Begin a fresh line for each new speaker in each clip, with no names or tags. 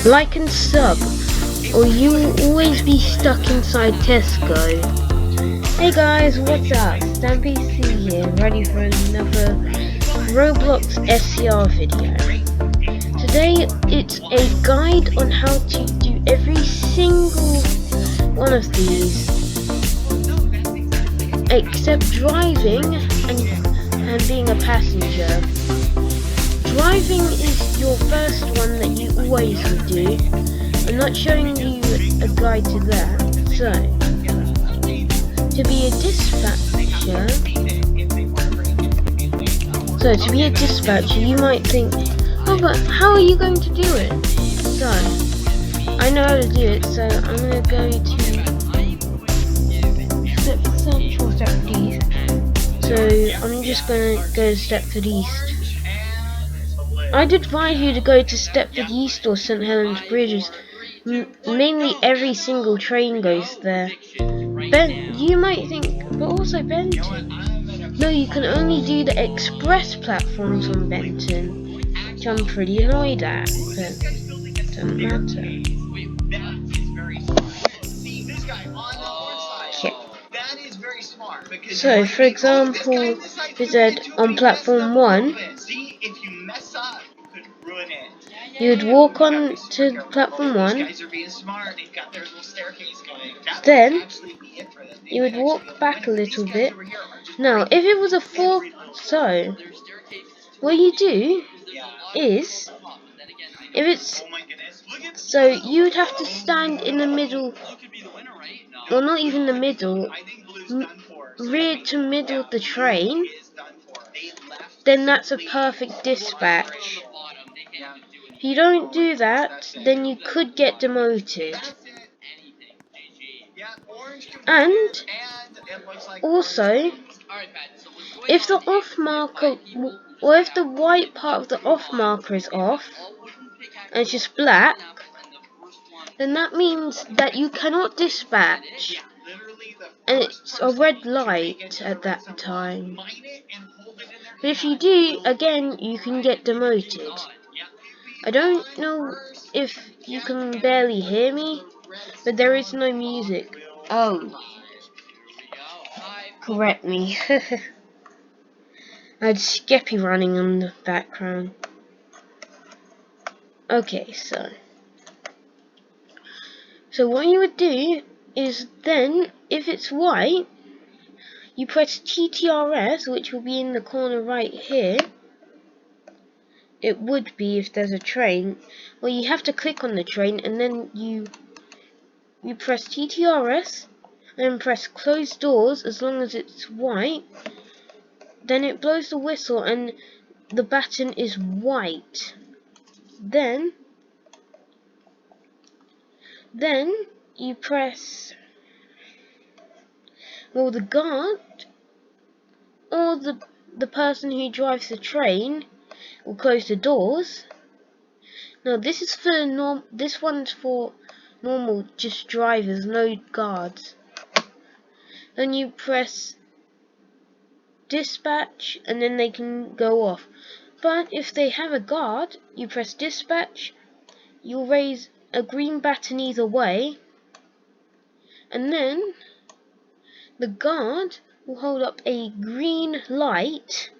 like and sub, or you will always be stuck inside Tesco. Hey guys, what's up? StampC here, ready for another Roblox SCR video. Today it's a guide on how to do every single one of these, except driving and being a passenger. Driving is your first one that you always would do. I'm not showing you a guide to that. So, to be a dispatcher, you might think, oh, but how are you going to do it? So, I know how to do it, so I'm going to go to Stepford East. So, I'm just going to go to Stepford East. I'd advise you to go to Stepford East or St Helens Bridge. Mainly every single train goes there. You might think, but also Benton. No, you can only do the express platforms on Benton, which I'm pretty annoyed at, but it doesn't matter. Yeah. So, for example, it said on platform 1, you would walk on to platform 1, then you would walk back a little bit. Now, if it was a 4, so what you do is, if it's, so you would have to stand in the middle, well, not even the middle, rear to middle of the train, then that's a perfect dispatch. If you don't do that, then you could get demoted. And also, if the off marker, or if the white part of the off marker is off, and it's just black, then that means that you cannot dispatch, and it's a red light at that time. But if you do, again, you can get demoted. I don't know if you can barely hear me, but there is no music. Oh. Correct me. I had Skeppy running in the background. Okay, so what you would do is then, if it's white, you press TTRS, which will be in the corner right here. It would be if there's a train. Well, you have to click on the train, and then you press TTRS, and press close doors as long as it's white. Then it blows the whistle, and the baton is white. Then you press, well, the guard or the person who drives the train will close the doors. Now this is for this one's for normal, just drivers, no guards. Then you press dispatch, and then they can go off. But if they have a guard, you press dispatch, you'll raise a green baton either way, and then the guard will hold up a green light,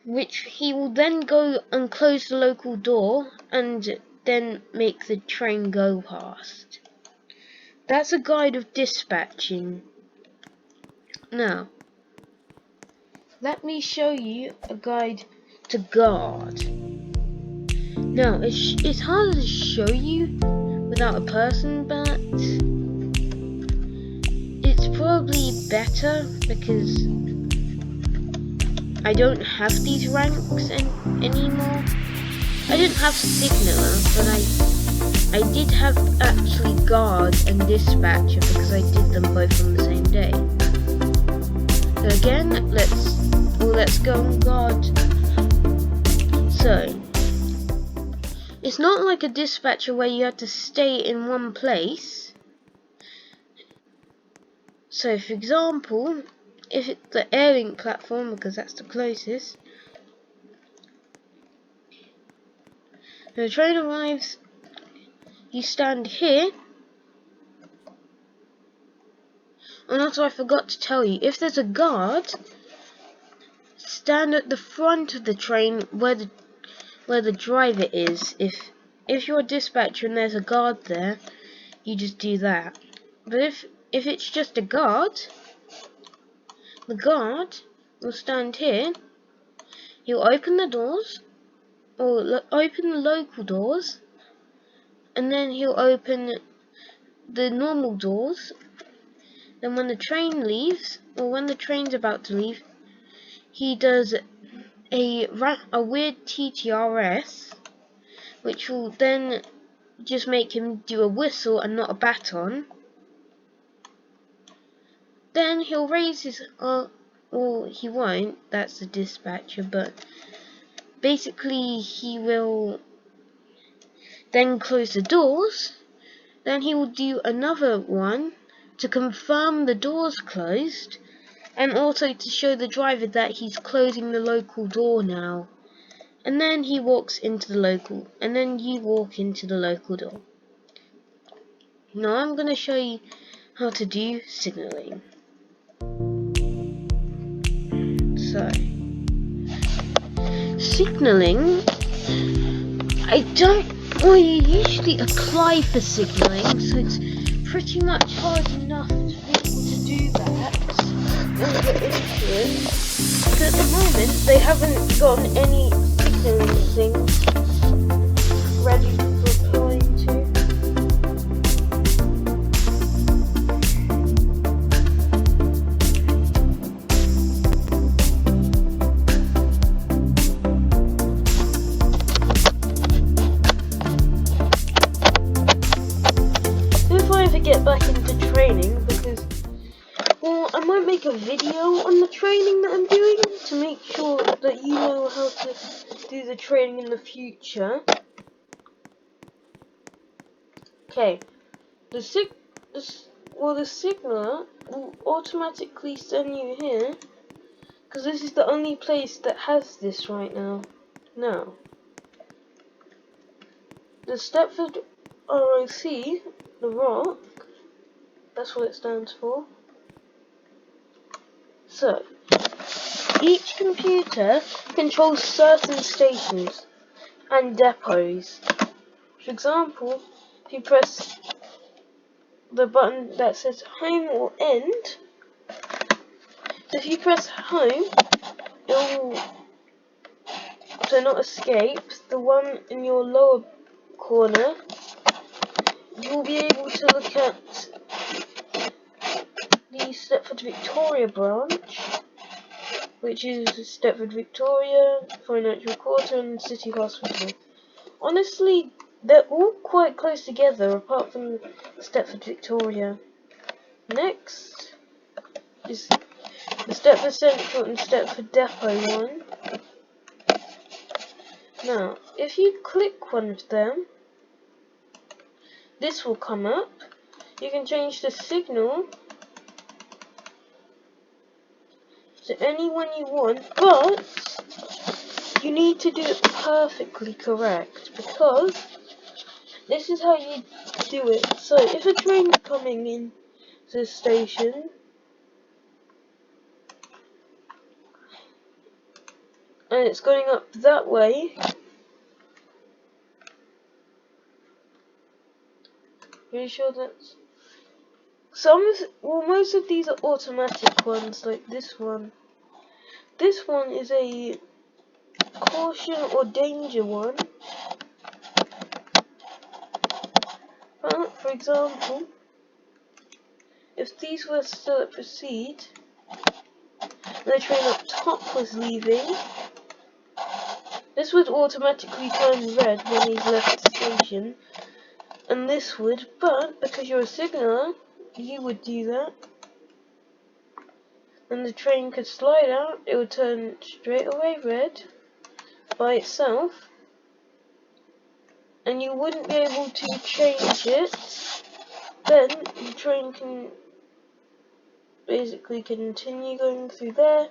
which he will then go and close the local door and then make the train go past. That's a guide of dispatching. Now, let me show you a guide to guard. Now, it's hard to show you without a person, but it's probably better because I don't have these ranks anymore. I didn't have signaler, but I did have actually guard and dispatcher because I did them both on the same day. So again, let's go on guard. So, it's not like a dispatcher where you have to stay in one place. So, for example, if it's the Airlink platform, because that's the closest, The train arrives, you stand here. And also I forgot to tell you, if there's a guard, stand at the front of the train where the driver is. If you're a dispatcher and there's a guard there, you just do that. But if it's just a guard, the guard will stand here. He'll open the doors, or open the local doors, and then he'll open the normal doors. Then when the train leaves, or when the train's about to leave, he does a weird TTRS, which will then just make him do a whistle and not a baton. Then he'll raise his well, he won't, that's the dispatcher, but basically he will then close the doors. Then he will do another one to confirm the doors closed, and also to show the driver that he's closing the local door now. And then he walks into the local, and then you walk into the local door. Now I'm going to show you how to do signaling. So, signaling, you usually apply for signaling, so it's pretty much hard enough to be able to do that and get into it. But at the moment, they haven't gotten any signaling things ready to apply to. Get back into training, because I might make a video on the training that I'm doing to make sure that you know how to do the training in the future. Okay, the signaler will automatically send you here, because this is the only place that has this right now. Now, the Stepford ROC, the ROC, that's what it stands for. So, each computer controls certain stations and depots. For example, if you press the button that says home or end, so if you press home, it will, so not escape, the one in your lower corner, you'll be able to look at the Stepford Victoria branch, which is Stepford Victoria, Financial Quarter and City Hospital. Honestly, they're all quite close together, apart from Stepford Victoria. Next is the Stepford Central and Stepford Depot one. Now, if you click one of them, this will come up. You can change the signal to anyone you want, but you need to do it perfectly correct, because this is how you do it. So if a train's coming in to the station, and it's going up that way, pretty sure that's most of these are automatic ones, like this one. This one is a caution or danger one. For example, if these were still at proceed, and the train up top was leaving, this would automatically turn red when he's left the station, and this would, but because you're a signaler, you would do that. And the train could slide out, it would turn straight away red by itself, and you wouldn't be able to change it. Then the train can basically continue going through there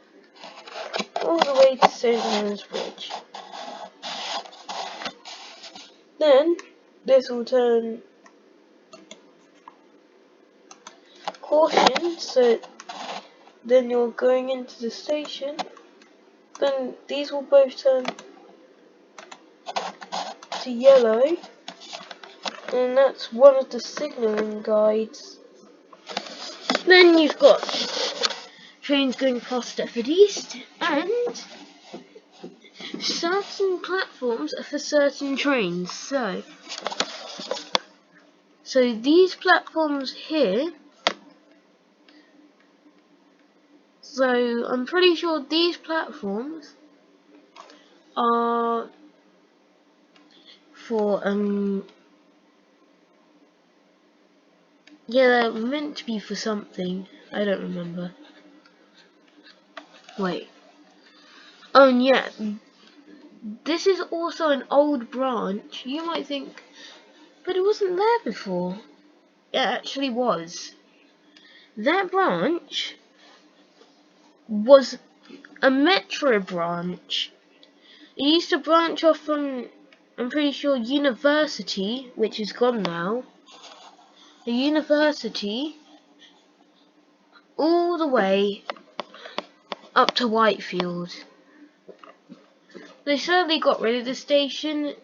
all the way to St. Helens Bridge. Then this will turn caution, so then you're going into the station. Then these will both turn to yellow, and that's one of the signalling guides. Then you've got trains going past Stepford East, and certain platforms are for certain trains. So these platforms here, so I'm pretty sure these platforms are for yeah, they're meant to be for something. I don't remember. Wait. Oh, and yeah, this is also an old branch. You might think, but it wasn't there before. It actually was. That branch was a metro branch. It used to branch off from, I'm pretty sure, University, which is gone now. The University, all the way up to Whitefield. They sadly got rid of the station,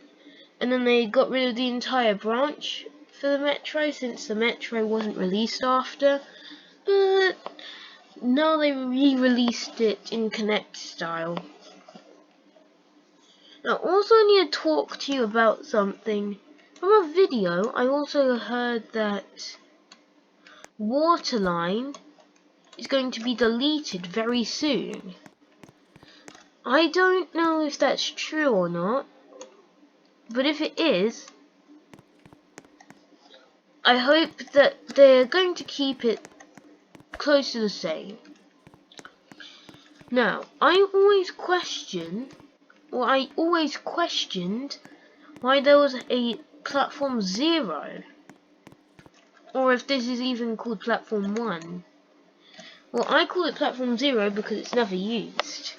and then they got rid of the entire branch for the metro, since the metro wasn't released after. But now they re-released it in Connect style. Now, also I need to talk to you about something. From a video, I also heard that Waterline is going to be deleted very soon. I don't know if that's true or not, but if it is, I hope that they're going to keep it close to the same. Now, I always questioned why there was a Platform 0, or if this is even called Platform 1. Well, I call it Platform 0 because it's never used.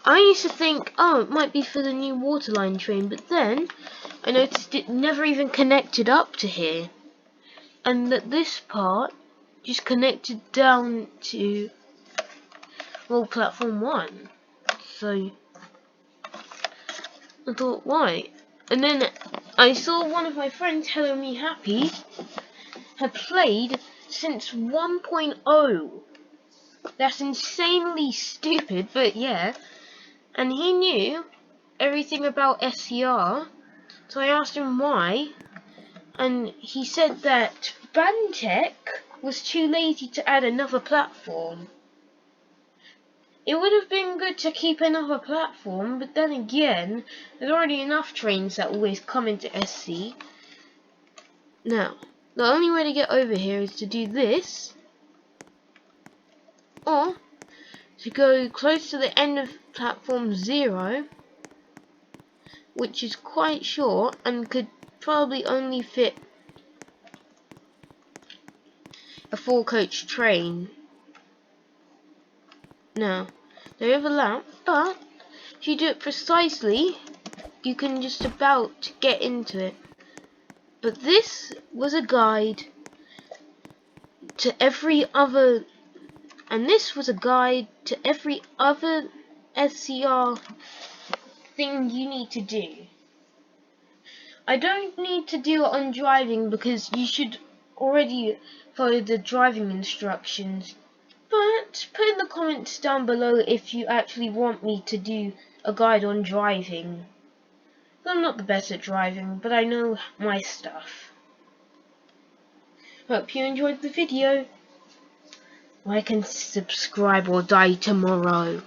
I used to think, oh, it might be for the new Waterline train, but then I noticed it never even connected up to here, and that this part just connected down to, well, Platform 1. So I thought, why? And then I saw one of my friends, Hello Me Happy, had played since 1.0. That's insanely stupid, but yeah. And he knew everything about SCR, so I asked him why, and he said that Bandtech was too lazy to add another platform. It would have been good to keep another platform, but then again, there's already enough trains that always come into SC. Now, the only way to get over here is to do this, or to go close to the end of Platform 0, which is quite short and could probably only fit a 4-coach train. Now, they overlap, but if you do it precisely, you can just about get into it. But this was a guide to every other, and this was a guide to every other SCR thing you need to do. I don't need to do it on driving because you should already follow the driving instructions. But put in the comments down below if you actually want me to do a guide on driving. I'm not the best at driving, but I know my stuff. Hope you enjoyed the video. Like and subscribe or die tomorrow.